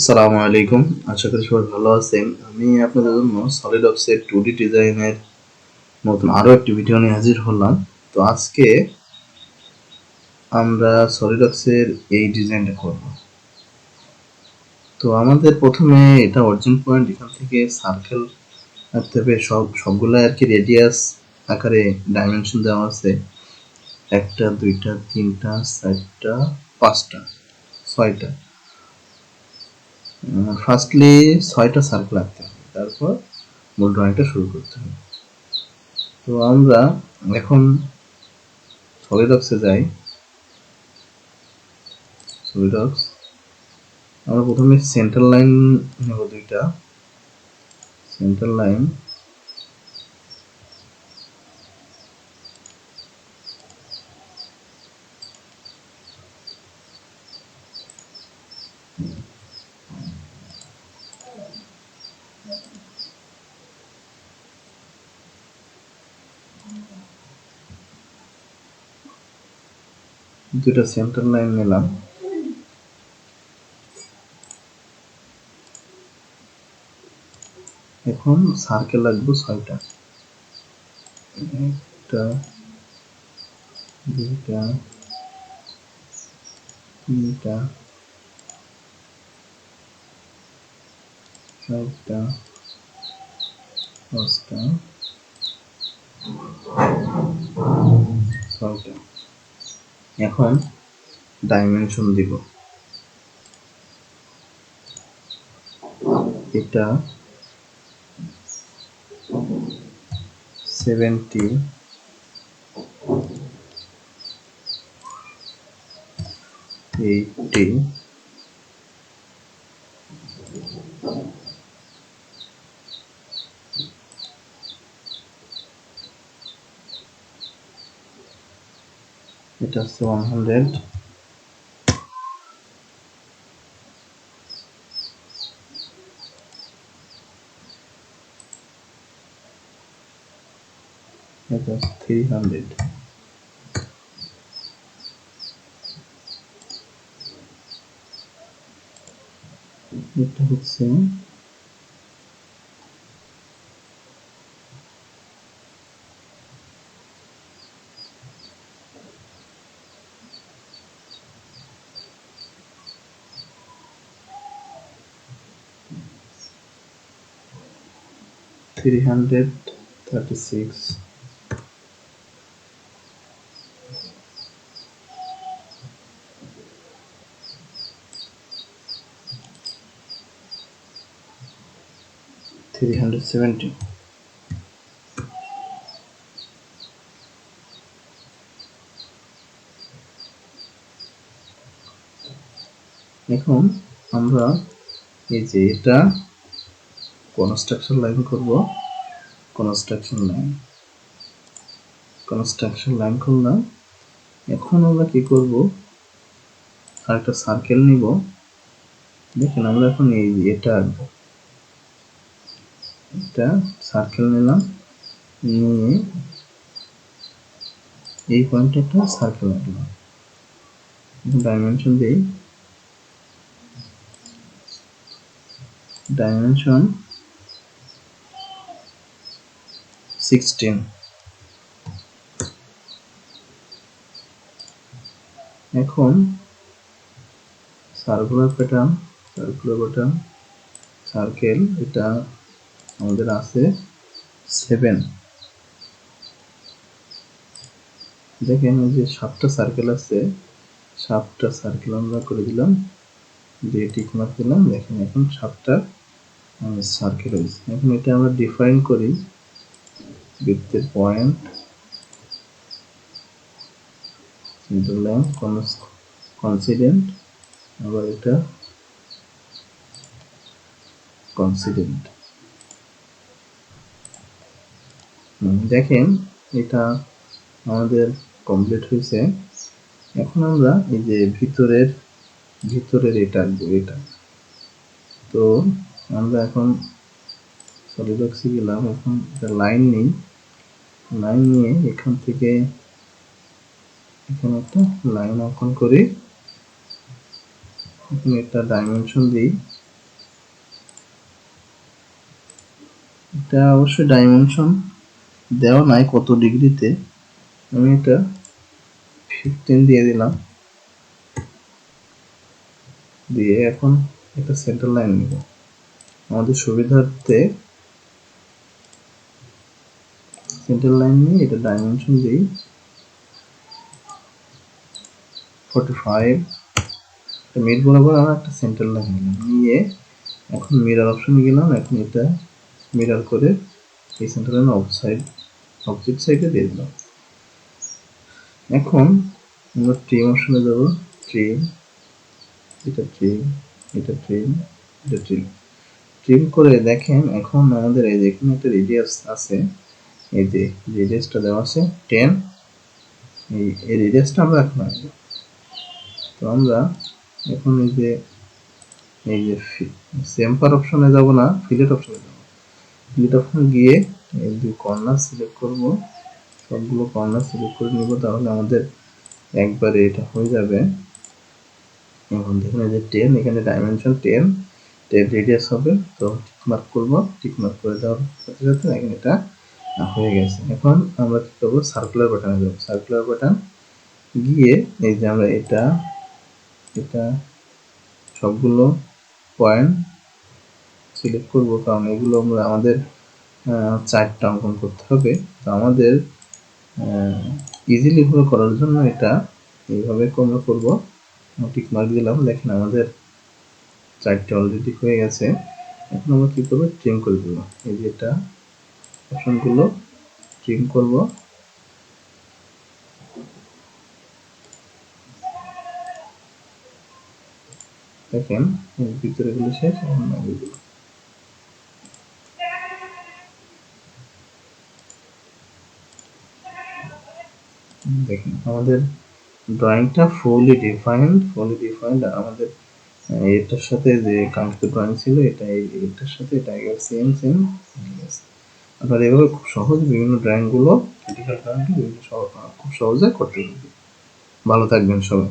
আসসালামু আলাইকুম। আশা করি সবাই ভালো আছেন। আমি আপনাদের জন্য সলিডওয়ার্কস এর 2D ডিজাইনের নতুন আরো একটি ভিডিও নিয়ে হাজির হলাম। তো আজকে আমরা সলিডওয়ার্কস এর এই ডিজাইনটা করব। তো আমাদের প্রথমে এটা অরিজিন পয়েন্ট, এখান থেকে সার্কেল আঁকতে হবে। সবগুলা আর কি রেডিয়াস আকারে ডাইমেনশন দেওয়া আছে। 1টা 2টা 3টা 4টা 5টা 6টা। ফার্স্টলি 6টা সার্কেল আঁকতে হবে, তারপর মূল ড্রয়িংটা শুরু করতে হবে। তো আমরা এখন সলিডওয়ার্কসে যাই। সলিডওয়ার্কস আমরা প্রথমে সেন্টার লাইন নেব, দুইটা সেন্টার লাইন। দুইটা সেন্টার লাইন নিলাম। এখন সার্কেল লাগবে 6টা। 1টা 2টা 3টা 4টা 5টা 6টা। এখন ডাইমেনশন দিব। এটা 70, এইটি, এটা হচ্ছে 100, এটা 300। এটা হচ্ছে 336। 370। এখন আমরা এই যে এটা কনস্ট্রাকশন লাইন করব। কনস্ট্রাকশন লাইন করলাম। এখন আমরা কি করব, আর একটা সার্কেল নিব। দেখেন আমরা এখন এই এটা আঁকবো। এটা সার্কেল নিলাম, নিয়ে এই পয়েন্টে একটা সার্কেল আঁকলাম। ডাইমেনশন দিই। ডাইমেনশন 16। এখন সার্কুলার প্যাটার্ন, সার্কেল, এটা আমাদের আছে 7। দেখেন এই যে 7টা সার্কেল আছে, 7টা সার্কেল আমরা করে দিলাম, দিয়ে টিক মার্ক দিলাম। দেখেন এখন 7টা সার্কেল হয়েছে। এখন এটা আমরা ডিফাইন করি। বৃত্তের পয়েন্ট, সেন্টার লাইন, কনসিডেন্ট, আবার এটা কনসিডেন্ট। দেখেন এটা আমাদের কমপ্লিট হয়েছে। এখন আমরা এই যে ভিতরের এটা আঁকবো। এটা তো আমরা এখন সলিডওয়ার্কসে গেলাম। এখন একটা লাইন নিই। লাইন নিয়ে এখান থেকে এখানে একটা লাইন অঙ্কন করি। এখানে একটা ডাইমেনশন দিই। এটা অবশ্যই ডাইমেনশন দেওয়া নাই কত ডিগ্রিতে, আমি এটা 15 দিয়ে দিলাম, দিয়ে এখন একটা সেন্টার লাইন নিব আমাদের সুবিধার্থে। সেন্টার লাইন নিয়ে এটা ডাইমেনশন দিই 45, মিড বরাবর আমরা একটা সেন্টার লাইন নিলাম, নিয়ে এখন মিরর অপশনে গেলাম, এখন এটা মিরর করে এই সেন্টার লাইন অবজেক্ট সাইডে দিয়ে দিলাম। এখন আমরা ট্রিম অপশনে যাব, ট্রিম, এটা ট্রিম, এটা ট্রিম, এটা ট্রিম, ট্রিম করে দেখেন এখন আমাদের এই যে এখানে একটা রেডিয়াস আছে, এই যে রেডিয়াসটা দেওয়া আছে 10, এই রেডিয়াসটা আমরা এখন আসবো। তো আমরা এখন এই যে সেম্পার অপশনে যাব না, ফিলেট অপশনে যাব, ফিলেট অপশনে গিয়ে এই যে কর্নার সিলেক্ট করব, সবগুলো কর্নার সিলেক্ট করে নিব, তাহলে আমাদের একবারে এটা হয়ে যাবে। এখন দেখুন এই যে 10, এখানে ডাইমেনশন 10 রেডিয়াস হবে, তো টিকমার্ক করব, টিকমার্ক করে দেওয়ার সাথে সাথে এখন এটা হয়ে গেছে। এখন আমরা কি করবো, সার্কুলার বাটনে যাব, সার্কুলার বাটন গিয়ে এই যে আমরা এটা এটা সবগুলো পয়েন্ট সিলেক্ট করব, কারণ এগুলো আমরা আমাদের 4টা অঙ্কন করতে হবে। তো আমাদের ইজিলি ভাবে করার জন্য এটা এইভাবে আমরা করব, টিক মার্ক দিলাম, দেখেন আমাদের 4টা অলরেডি হয়ে গেছে। এখন আমরা কি করব, ট্রিম করে দেব, এই যে এটা অপশনগুলো ট্রিম করব, দেখেন এর ভিতরে গুলো শেষ, এখন এগুলো দেখেন আমাদের ড্রয়িংটা ফুলি ডিফাইন্ড, আর আমাদের এটার সাথে যে কাঙ্ক্ষিত ড্রয়িং ছিল এটা এটার সাথে এটা সেম আপনারা এভাবে খুব সহজ বিভিন্ন ড্রয়িং গুলো ক্রিটিক্যাল ড্রয়িং খুব সহজে করতে পারবেন। ভালো থাকবেন সবাই।